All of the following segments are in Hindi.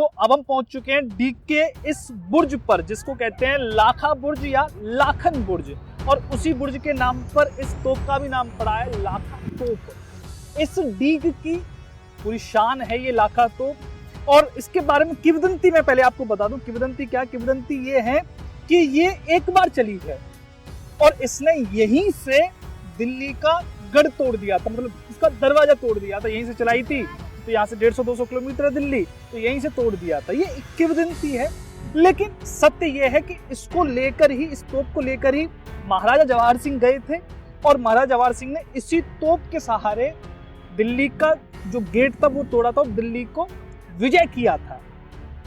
तो अब हम पहुंच चुके हैं डीग के इस बुर्ज पर, जिसको कहते हैं लाखा बुर्ज या लाखन बुर्ज, और उसी बुर्ज के नाम पर इस तोप का भी नाम पड़ा है, लाखा तोप। इस डीग की पूरी शान है ये लाखा तोप। और इसके बारे में किंवदंती मैं पहले आपको बता दूं। किंवदंती क्या? किंवदंती ये है कि ये एक बार चली है और इसने यहीं से दिल्ली का गढ़ तोड़ दिया था, मतलब इसका दरवाजा तोड़ दिया था। यहीं से चलाई थी, तो यहाँ से 150-200 किलोमीटर है दिल्ली, तो यहीं से तोड़ दिया था। ये एक किंवदंती है, लेकिन सत्य ये है कि इसको लेकर ही, इस तोप को लेकर ही महाराजा जवाहर सिंह गए थे और महाराजा जवाहर सिंह ने इसी तोप के सहारे दिल्ली का जो गेट था वो तोड़ा था और दिल्ली को विजय किया था।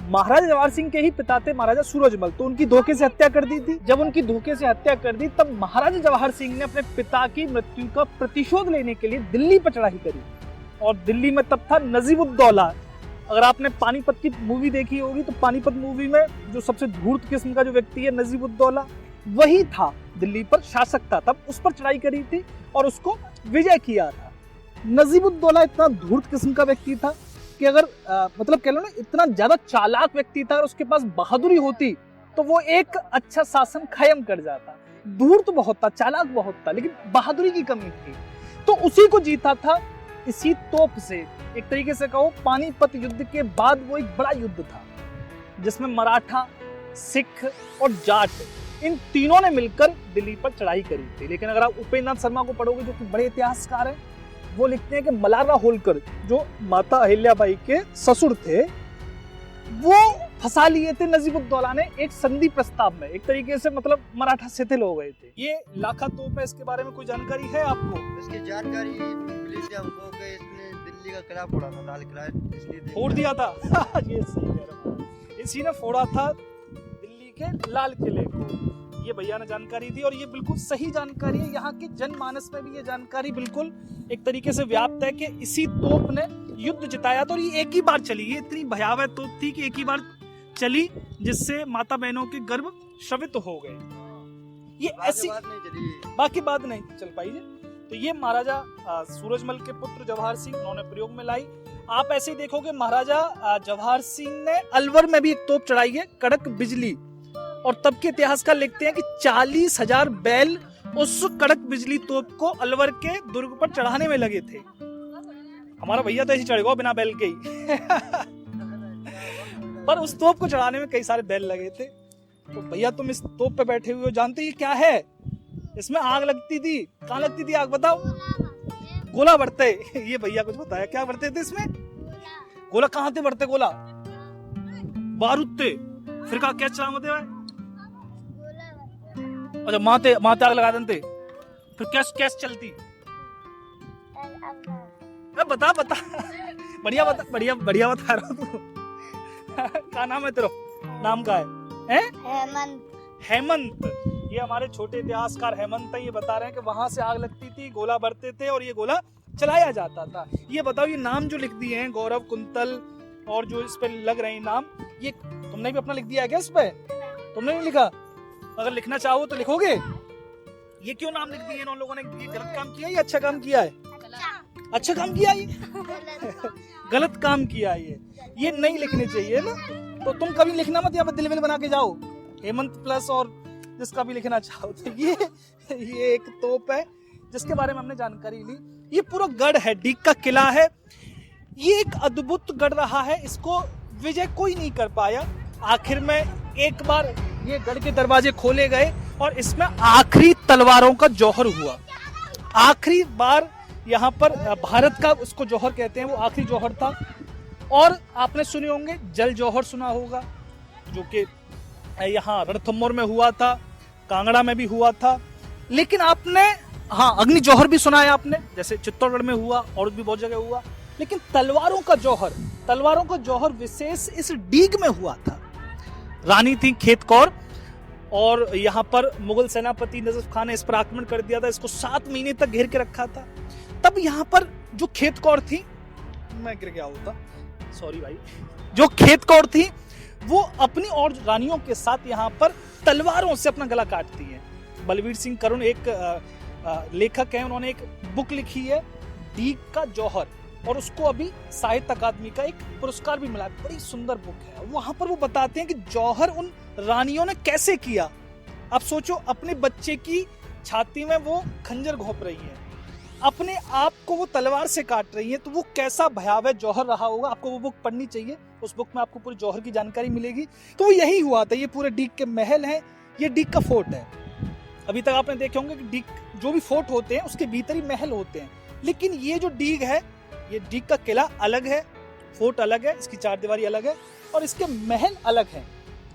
महाराजा जवाहर सिंह के ही पिता थे महाराजा सूरजमल, तो उनकी धोखे से हत्या कर दी थी। जब उनकी धोखे से हत्या कर दी, तब महाराजा जवाहर सिंह ने अपने पिता की मृत्यु का प्रतिशोध लेने के लिए दिल्ली पर चढ़ाई करी। और दिल्ली में तब था नजीब-उद-दौला। अगर आपने पानीपत की मूवी देखी होगी, तो पानीपत मूवी में जो सबसे धूर्त किस्म का जो व्यक्ति है नजीब-उद-दौला, वही था दिल्ली पर शासक था। तब उस पर चढ़ाई करी थी और उसको विजय किया था। नजीब-उद-दौला इतना धूर्त किस्म का व्यक्ति था कि अगर मतलब कह लो ना, इतना ज्यादा चालाक व्यक्ति था, और उसके पास बहादुरी होती तो वो एक अच्छा शासन कायम कर जाता। धूर्त बहुत था, चालाक बहुत था, लेकिन बहादुरी की कमी थी। तो उसी को जीता था इसी तोप से। एक तरीके से कहो, पानीपत युद्ध के बाद वो एक बड़ा युद्ध था जिसमें मराठा, सिख और जाट, इन तीनों ने मिलकर दिल्ली पर चढ़ाई करी थी। लेकिन अगर आप उपेंद्र नाथ शर्मा को पढ़ोगे, जो कि बड़े इतिहासकार हैं, वो लिखते हैं कि मल्हारराव होलकर, जो माता अहिल्याबाई के ससुर थे, वो फंसा लिए थे नजीब-उद-दौला ने एक संधि प्रस्ताव में। एक तरीके से मतलब मराठा शिथिल हो गए थे। ये लाखा तोप है, इसके बारे में कोई जानकारी है आपको? इसकी जानकारी मिली थी हमको कि इसने दिल्ली का किला फोड़ा था, लाल किला, इसलिए फोड़ दिया था। ये सही कह रहा हूं, इसी ने फोड़ा था दिल्ली के लाल किले को। ये भैया ने जानकारी दी और ये बिल्कुल सही जानकारी है। यहाँ के जनमानस में भी ये जानकारी बिल्कुल एक तरीके से व्याप्त है कि इसी तोप ने युद्ध जिताया था। और ये एक ही बार चली, ये इतनी भयावह तोप थी कि एक ही बार चली, जिससे माता बहनों के गर्भ शवित हो गए। ये ऐसी बाकी बात नहीं चल पाई है। तो ये महाराजा सूरजमल के पुत्र जवाहर सिंह, उन्होंने प्रयोग में लाई। आप ऐसे ही देखोगे, महाराजा जवाहर सिंह ने अलवर में भी एक तोप चढ़ाई है, कड़क बिजली। और तब के इतिहासकार लिखते हैं कि 40,000 बैल उस कड़क बिजली तोप को अलवर के दुर्ग पर चढ़ाने में लगे थे। हमारा भैया तो ऐसे चढ़ गया बिना बैल के ही। पर उस तोप को चढ़ाने में कई सारे बैल लगे थे। तो भैया, तुम इस तोप पे बैठे हुए हो, जानते ये क्या है? इसमें आग लगती थी। कहाँ लगती थी आग, बताओ? गोला बढ़ते। ये भैया कुछ बताया, क्या बढ़ते थे इसमें? गोला कहाँ थे बढ़ते? गोला बारूद थे। फिर कहा क्या चलाते भाई? अच्छा, माते आग लगा देते। फिर कैस चलती? बता बढ़िया बता रहा हूँ तू। क्या नाम है तेरा? नाम का है? हेमंत। ये हमारे छोटे इतिहासकार हेमंत है, ये बता रहे हैं कि वहां से आग लगती थी, गोला बढ़ते थे और ये गोला चलाया जाता था। ये बताओ, ये नाम जो लिख दिए हैं, गौरव, कुंतल, और जो इस पे लग रहे हैं नाम, ये तुमने भी अपना लिख दिया है क्या इस पे? तुमने नहीं लिखा? अगर लिखना चाहो तो लिखोगे। ये क्यों नाम लिख दिए इन लोगों ने? ये गलत काम किया है या अच्छा काम किया है? अच्छा काम किया है। गलत काम किया है ये नहीं लिखने चाहिए ना। तो तुम कभी लिखना मत, या दिल बना के जाओ हेमंत प्लस, और जिसका भी लिखना चाहो। तो ये एक तोप है जिसके बारे में हमने जानकारी ली। ये पूरा गढ़ है, डीग का किला है। ये एक अद्भुत गढ़ रहा है, इसको विजय कोई नहीं कर पाया। आखिर में एक बार ये गढ़ के दरवाजे खोले गए और इसमें आखिरी तलवारों का जौहर हुआ। आखिरी बार यहाँ पर भारत का, उसको जौहर कहते हैं, वो आखिरी जौहर था। और आपने सुने होंगे जल जौहर, सुना होगा, जो कि यहाँ रणथंभौर में हुआ था, कांगड़ा में भी हुआ था। लेकिन आपने अग्नि जौहर भी सुना है आपने, जैसे चित्तौड़गढ़ में हुआ और भी बहुत जगह हुआ। लेकिन तलवारों का जौहर विशेष इस डीग में हुआ था। रानी थी खेत कौर, और यहाँ पर मुगल सेनापति नजफ खान ने इस पर आक्रमण कर दिया था। इसको 7 महीने तक घेर के रखा था। तब यहाँ पर जो खेत कौर थी, मैं गिर गया होता, सॉरी भाई, जो खेत कौर थी वो अपनी और रानियों के साथ यहाँ पर तलवारों से अपना गला काटती है। बलवीर सिंह करुण एक लेखक है, उन्होंने एक बुक लिखी है, डीग का जौहर। और उसको अभी साहित्य अकादमी का एक पुरस्कार भी मिला। बड़ी सुंदर बुक है। वहां पर वो बताते हैं कि जौहर उन रानियों ने कैसे किया। आप सोचो, अपने बच्चे की छाती में वो खंजर घोंप रही है, अपने आप को वो तलवार से काट रही है, तो वो कैसा भयावह जौहर रहा होगा। आपको वो बुक पढ़नी चाहिए, उस बुक में आपको पूरी जौहर की जानकारी मिलेगी। तो यही हुआ था। ये पूरे डीग के महल हैं, ये डीग का फोर्ट है। अभी तक आपने देखे होंगे कि डीग जो भी फोर्ट होते हैं उसके भीतर ही महल होते हैं, लेकिन ये जो डीग है, ये डीग का किला अलग है, फोर्ट अलग है, इसकी चारदीवारी अलग है और इसके महल अलग हैं,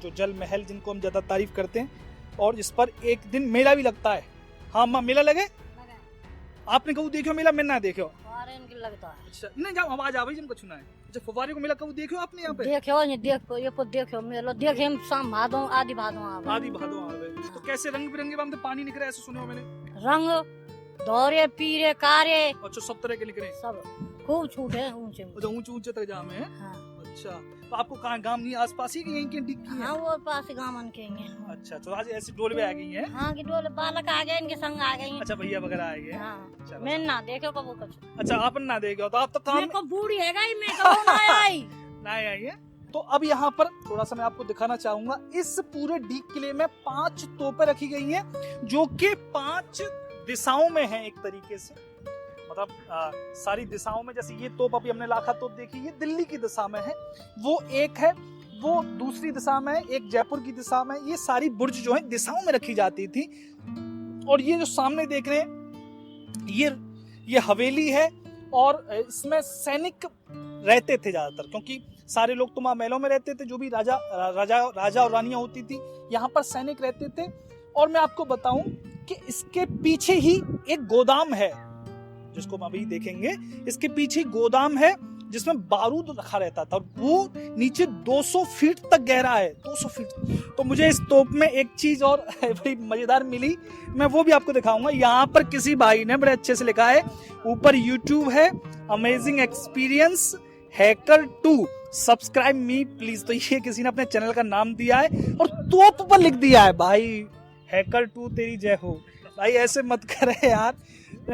जो जल महल जिनको हम ज्यादा तारीफ करते हैं। और इस पर एक दिन मेला भी लगता है। हाँ माँ, मेला लगे? आपने कभी देखो मेला? मैं ना देखो। लगता है। अच्छा, नहीं जाओ, आवाज आ गई जिनको सुना है। अच्छा, फुवारे को मेला कभी देखो आपने यहाँ पे? देखो ये देखो मेलो देखे हम शाम भादों आदि भादों आवे। तो कैसे रंग बिरंगे वहाँ पे पानी निकले, ऐसे सुने हो मैंने? रंग धोरे पीरे कारे। अच्छा, सब तरह के निकले, सब खूब छूटे ऊंचे ऊंचे तक जामे हैं। हाँ। अच्छा, तो आपको कहाँ गांव नहीं आसपास ही यहीं के डिग की है? हाँ, वो पास गांव मन के हैं। अच्छा, तो आज ऐसी डोल में आ गई है? हाँ, कि डोल बालक आ गए, इनके संग आ गई। अच्छा, भैया वगैरह आ गए। हाँ, मैं ना देखो कबो कुछ। अच्छा, आप ना देखे, तो आप तो काम को बूढ़ी है गई, मैं कबो ना आई ना आई है। तो अब यहाँ पर थोड़ा सा मैं आपको दिखाना चाहूंगा। इस पूरे डीग किले में 5 तोपें रखी गई हैं, जो कि 5 दिशाओं में है। एक तरीके से मतलब सारी दिशाओं में, जैसे ये तोप अभी हमने लाखा तोप देखी, ये दिल्ली की दिशा में है, वो एक है, वो दूसरी दिशा में है, एक जयपुर की दिशा में। ये सारी बुर्ज जो है दिशाओं में रखी जाती थी। और ये जो सामने देख रहे हैं, ये हवेली है और इसमें सैनिक रहते थे ज्यादातर, क्योंकि सारे लोग तो महलों में रहते थे, जो भी राजा और रानियां होती थी, यहाँ पर सैनिक रहते थे। और मैं आपको बताऊं कि इसके पीछे ही एक गोदाम है, जिसको हम अभी देखेंगे। इसके पीछे गोदाम है जिसमें बारूद रखा रहता था, और वो नीचे 200 फीट तक गहरा है, 200 फीट। तो मुझे इस तोप में एक चीज और बड़ी मजेदार मिली, मैं वो भी आपको दिखाऊंगा। यहाँ पर किसी भाई ने बड़े अच्छे से लिखा है, ऊपर YouTube है, amazing experience hacker 2, subscribe me please. तो ये किसी ने अपने चैनल का नाम दिया है और तोप पर लिख दिया है, भाई हैकर 2 तेरी जय हो। भाई ऐसे मत करे यार,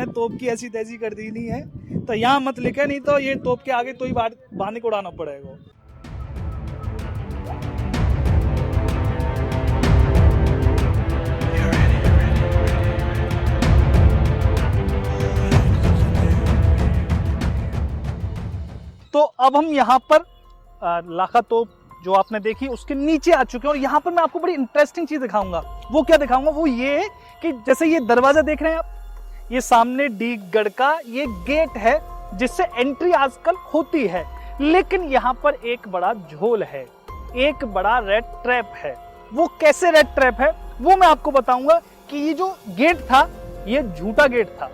तोप की ऐसी तैसी कर दी नहीं है, तो यहाँ मत लिखे, नहीं तो ये तोप के आगे तो ही बाने को उड़ाना पड़ेगा। तो अब हम यहाँ पर लाखा तोप जो आपने देखी उसके नीचे आ चुके हैं, और यहाँ पर मैं आपको बड़ी इंटरेस्टिंग चीज दिखाऊंगा। वो क्या दिखाऊंगा? वो ये कि जैसे ये दरवाजा देख रहे हैं आप, ये सामने डीगगढ़ का ये गेट है जिससे एंट्री आजकल होती है, लेकिन यहाँ पर एक बड़ा झोल है, एक बड़ा रेड ट्रैप है। वो कैसे रेड ट्रैप है वो मैं आपको बताऊंगा। कि ये जो गेट था, ये झूठा गेट था।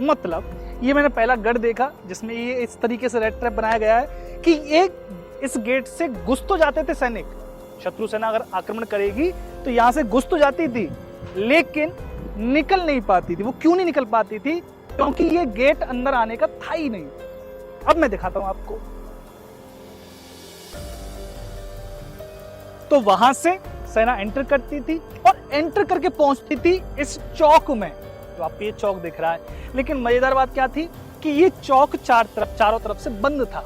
मतलब ये मैंने पहला गढ़ देखा जिसमें ये इस तरीके से रेड ट्रैप बनाया गया है कि एक इस गेट से घुस तो जाते थे सैनिक, शत्रु सेना अगर आक्रमण करेगी तो यहाँ से घुस तो जाती थी, लेकिन निकल नहीं पाती थी। वो क्यों नहीं निकल पाती थी? क्योंकि ये गेट अंदर आने का था ही नहीं। अब मैं दिखाता हूं आपको। तो वहां से सेना एंटर करती थी और एंटर करके पहुंचती थी इस चौक में, जो आपको ये चौक दिख रहा है। लेकिन मजेदार बात क्या थी कि ये चौक चारों तरफ से बंद था,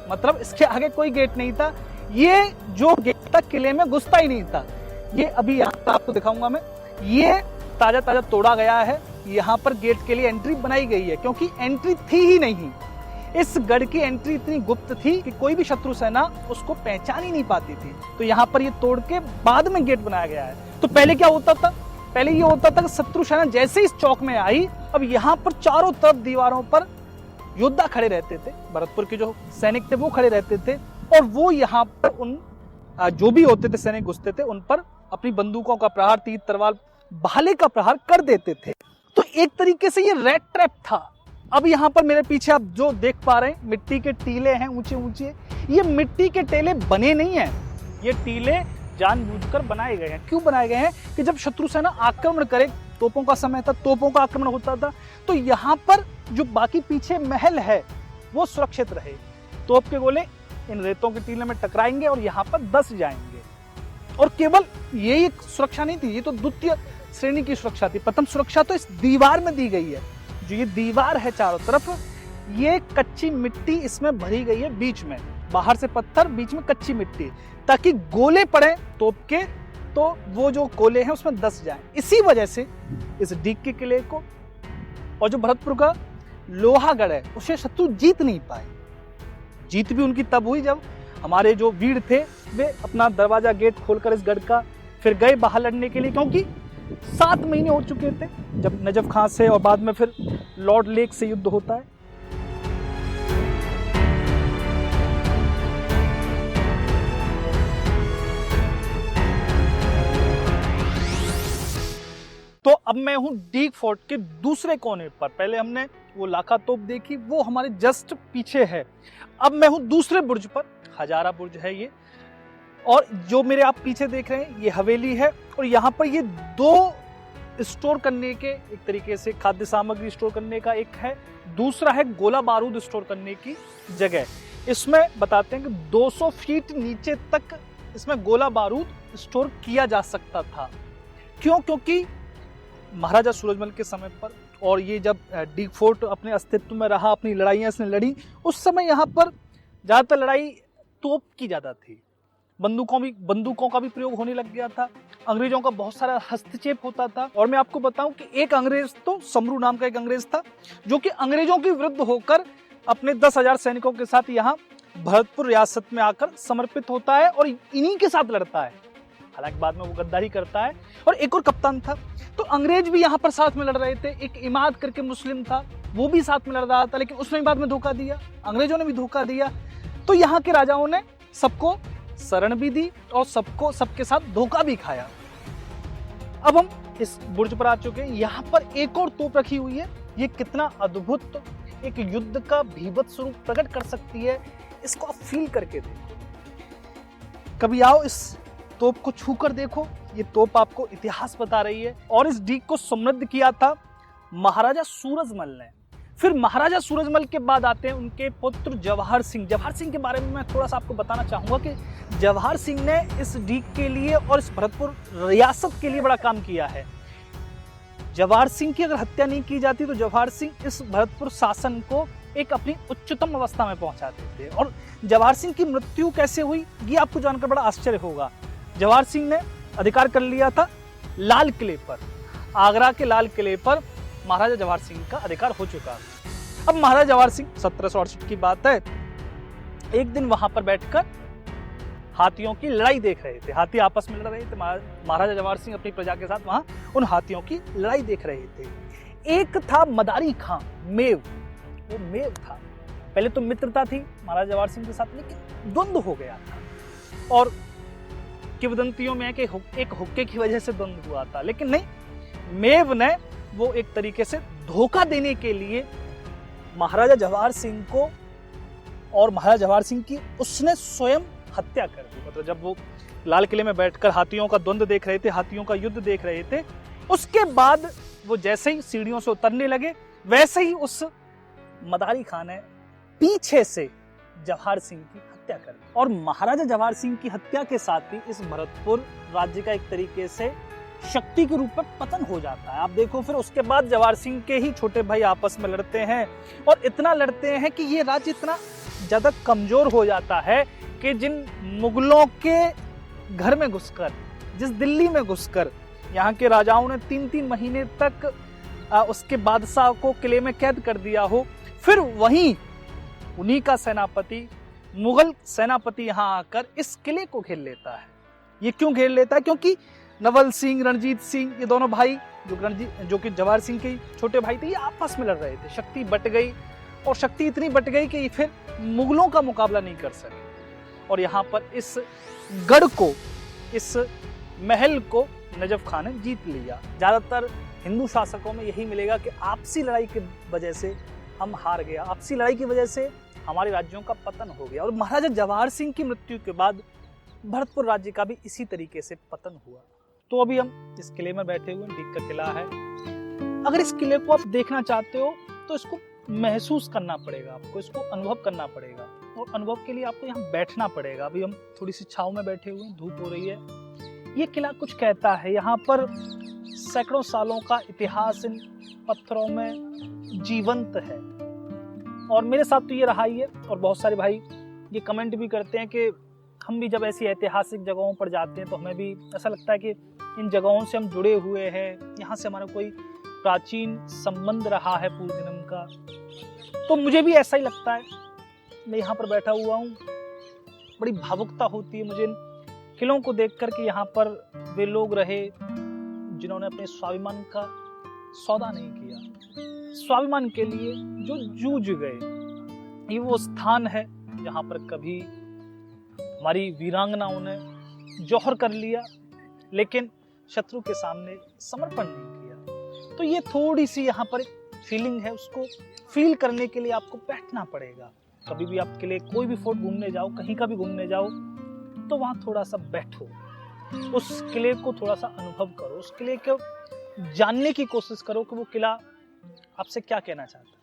मतलब इसके आगे कोई गेट नहीं था। ये जो गेट था किले में घुसता ही नहीं था। ये अभी यहाँ पर आपको दिखाऊंगा मैं, ये ताजा ताजा तोड़ा गया है। यहाँ पर गेट के लिए एंट्री बनाई गई है, क्योंकि एंट्री थी ही नहीं। इस गढ़ की एंट्री इतनी गुप्त थी कि कोई भी शत्रु सेना उसको पहचान ही नहीं पाती थी। तो यहाँ पर ये तोड़ के बाद में गेट बनाया गया है। तो पहले क्या होता था? पहले ये होता था कि शत्रु सेना जैसे इस चौक में आई, अब यहाँ पर चारों तरफ दीवारों पर योद्धा खड़े रहते थे, भरतपुर के जो सैनिक थे वो खड़े रहते थे, और वो यहाँ पर उन जो भी होते थे सैनिक घुसते थे उन पर अपनी बंदूकों का प्रहार, तीर तलवार, भाले का प्रहार कर देते थे। तो एक तरीके से ये रेड ट्रैप था। अब यहाँ पर मेरे पीछे आप जो देख पा रहे हैं, मिट्टी के टीले हैं ऊंचे ऊंचे। ये मिट्टी के टीले बने नहीं हैं, ये टीले जानबूझकर बनाए गए हैं। क्यों बनाए गए हैं? कि जब शत्रु सेना आक्रमण करे, तोपों का समय था, तोपों का आक्रमण होता था, तो यहाँ पर जो बाकी पीछे महल है वो सुरक्षित रहे। तोप के गोले इन रेतों के टीले में टकराएंगे और यहाँ पर दस जाएंगे। और केवल यही सुरक्षा नहीं थी, ये तो द्वितीय श्रेणी की सुरक्षा थी। प्रथम सुरक्षा तो इस दीवार में दी गई है। जो ये दीवार है चारों तरफ, ये कच्ची मिट्टी इसमें भरी गई है बीच में, बाहर से पत्थर, बीच में कच्ची मिट्टी, ताकि गोले पड़े तोप के तो वो जो गोले हैं उसमें दस जाए। इसी वजह से इस डीग के किले को, और जो भरतपुर का लोहागढ़ है, उसे शत्रु जीत नहीं पाए। जीत भी उनकी तब हुई जब हमारे जो वीर थे वे अपना दरवाजा गेट खोलकर इस गढ़ का फिर गए बाहर लड़ने के लिए, क्योंकि 7 महीने हो चुके थे जब नजफ खां से और बाद में फिर लॉर्ड लेक से युद्ध होता है। तो अब मैं हूं डीग फोर्ट के दूसरे कोने पर। पहले हमने वो लाखा तोप देखी, वो हमारे जस्ट पीछे है। अब मैं हूं दूसरे बुर्ज पर, हजारा बुर्ज है ये, और जो मेरे आप पीछे देख रहे हैं ये हवेली है, और यहाँ पर ये 2 स्टोर करने के, एक तरीके से खाद्य सामग्री स्टोर करने का एक है, दूसरा है गोला बारूद स्टोर करने की जगह। इसमें बताते हैं कि 200 फीट नीचे तक इसमें गोला बारूद स्टोर किया जा सकता था। क्यों? क्योंकि महाराजा सूरजमल के समय पर, और ये जब डीग फोर्ट अपने अस्तित्व में रहा, अपनी लड़ाइयाँ इसने लड़ी, उस समय यहाँ पर ज़्यादातर लड़ाई तोप की ज़्यादा थी। बंदूकों का भी प्रयोग होने लग गया था। अंग्रेजों का बहुत सारा हस्तक्षेप होता था। और मैं आपको बताऊं कि एक अंग्रेज, तो समरू नाम का एक अंग्रेज था, जो कि अंग्रेजों के विरुद्ध होकर अपने 10,000 सैनिकों के साथ यहाँ भरतपुर रियासत में आकर समर्पित होता है और इन्हीं के साथ लड़ता है। हालांकि बाद में वो गद्दारी करता है। और एक और कप्तान था, तो अंग्रेज भी यहाँ पर साथ में लड़ रहे थे। एक इमाद करके मुस्लिम था, वो भी साथ में लड़ रहा था, लेकिन उसने बाद में धोखा दिया, अंग्रेजों ने भी धोखा दिया। तो यहाँ के राजाओं ने सबको शरण भी दी और सबके साथ धोखा भी खाया। अब हम इस बुर्ज पर आ चुके हैं। यहाँ पर एक और तोप रखी हुई है। ये कितना अद्भुत एक युद्ध का भीभत्स स्वरूप प्रकट कर सकती है, इसको आप फील करके देखो। कभी आओ, इस तोप को छूकर देखो। ये तोप आपको इतिहास बता रही है। और इस डीग को समृद्ध किया था महाराजा सूरजमल ने। फिर महाराजा सूरजमल के बाद आते हैं उनके पुत्र जवाहर सिंह। जवाहर सिंह के बारे में मैं थोड़ा सा आपको बताना चाहूंगा कि जवाहर सिंह ने इस डीग के लिए और इस भरतपुर रियासत के लिए बड़ा काम किया है। जवाहर सिंह की अगर हत्या नहीं की जाती तो जवाहर सिंह इस भरतपुर शासन को एक अपनी उच्चतम अवस्था में पहुंचाते थे। और जवाहर सिंह की मृत्यु कैसे हुई, ये आपको जानकर बड़ा आश्चर्य होगा। जवाहर सिंह ने अधिकार कर लिया था लाल किले पर। आगरा के लाल किले पर महाराजा जवाहर सिंह का अधिकार हो चुका। अब महाराजा जवाहर सिंह 1768 की बात है, एक दिन वहां पर बैठकर हाथियों की लड़ाई देख रहे थे। हाथी आपस में लड़ रहे थे। महाराजा जवाहर सिंह अपनी प्रजा के साथ वहां उन हाथियों की लड़ाई देख रहे थे। एक था मदारी खां, मेव, वो मेव था। पहले तो मित्रता थी महाराजा जवाहर सिंह के साथ, लेकिन द्वंद्व हो गया था। और किंवदंतियों में कि एक हुक्के की वजह से द्वंद्व हुआ था, लेकिन नहीं, मेव ने वो एक तरीके से धोखा देने के लिए महाराजा जवाहर सिंह को, और महाराजा जवाहर सिंह की उसने स्वयं हत्या कर दी। मतलब जब वो लाल किले में बैठकर हाथियों का द्वंद्व देख रहे थे, हाथियों का युद्ध देख रहे थे, उसके बाद वो जैसे ही सीढ़ियों से उतरने लगे, वैसे ही उस मदारी खान ने पीछे से जवाहर सिंह की हत्या कर दी। और महाराजा जवाहर सिंह की हत्या के साथ ही इस भरतपुर राज्य का एक तरीके से शक्ति के रूप में पतन हो जाता है। आप देखो, फिर उसके बाद जवाहर सिंह के ही छोटे भाई आपस में लड़ते हैं, और इतना लड़ते हैं कि ये राज्य इतना ज्यादा कमजोर हो जाता है कि जिन मुगलों के घर में घुसकर, जिस दिल्ली में घुसकर यहाँ के राजाओं ने 3-3 महीने तक उसके बादशाह को किले में कैद कर दिया हो, फिर वहीं उन्हीं का सेनापति, मुगल सेनापति यहाँ आकर इस किले को घेर लेता है। ये क्यों घेर लेता है? क्योंकि नवल सिंह, रणजीत सिंह, ये दोनों भाई जो कि जवाहर सिंह के छोटे भाई थे, ये आपस में लड़ रहे थे। शक्ति बट गई, और शक्ति इतनी बट गई कि फिर मुगलों का मुकाबला नहीं कर सके। और यहाँ पर इस गढ़ को, इस महल को नजफ खान ने जीत लिया। ज्यादातर हिंदू शासकों में यही मिलेगा कि आपसी लड़ाई की वजह से हम हार गया, आपसी लड़ाई की वजह से हमारे राज्यों का पतन हो गया। और महाराजा जवाहर सिंह की मृत्यु के बाद भरतपुर राज्य का भी इसी तरीके से पतन हुआ। तो अभी हम इस किले में बैठे हुए, डीग का किला है। अगर इस किले को आप देखना चाहते हो तो इसको महसूस करना पड़ेगा, आपको इसको अनुभव करना पड़ेगा, और अनुभव के लिए आपको यहाँ बैठना पड़ेगा। अभी हम थोड़ी सी छाव में बैठे हुए हैं, धूप हो रही है। ये किला कुछ कहता है। यहाँ पर सैकड़ों सालों का इतिहास इन पत्थरों में जीवंत है। और मेरे साथ तो ये रहा ही है। और बहुत सारे भाई ये कमेंट भी करते हैं कि हम भी जब ऐसी ऐतिहासिक जगहों पर जाते हैं तो हमें भी ऐसा लगता है कि इन जगहों से हम जुड़े हुए हैं, यहाँ से हमारा कोई प्राचीन संबंध रहा है पूर्व जन्म का। तो मुझे भी ऐसा ही लगता है। मैं यहाँ पर बैठा हुआ हूँ, बड़ी भावुकता होती है मुझे इन किलों को देख कर के यहाँ पर वे लोग रहे जिन्होंने अपने स्वाभिमान का सौदा नहीं किया, स्वाभिमान के लिए जो जूझ गए। ये वो स्थान है जहाँ पर कभी हमारी वीरांगनाओं ने जौहर कर लिया लेकिन शत्रु के सामने समर्पण नहीं किया। तो ये थोड़ी सी यहाँ पर फीलिंग है, उसको फील करने के लिए आपको बैठना पड़ेगा। कभी भी आपके लिए कोई भी फोर्ट घूमने जाओ, कहीं का भी घूमने जाओ, तो वहाँ थोड़ा सा बैठो, उस किले को थोड़ा सा अनुभव करो, उस किले को जानने की कोशिश करो कि वो किला आपसे क्या कहना चाहता है।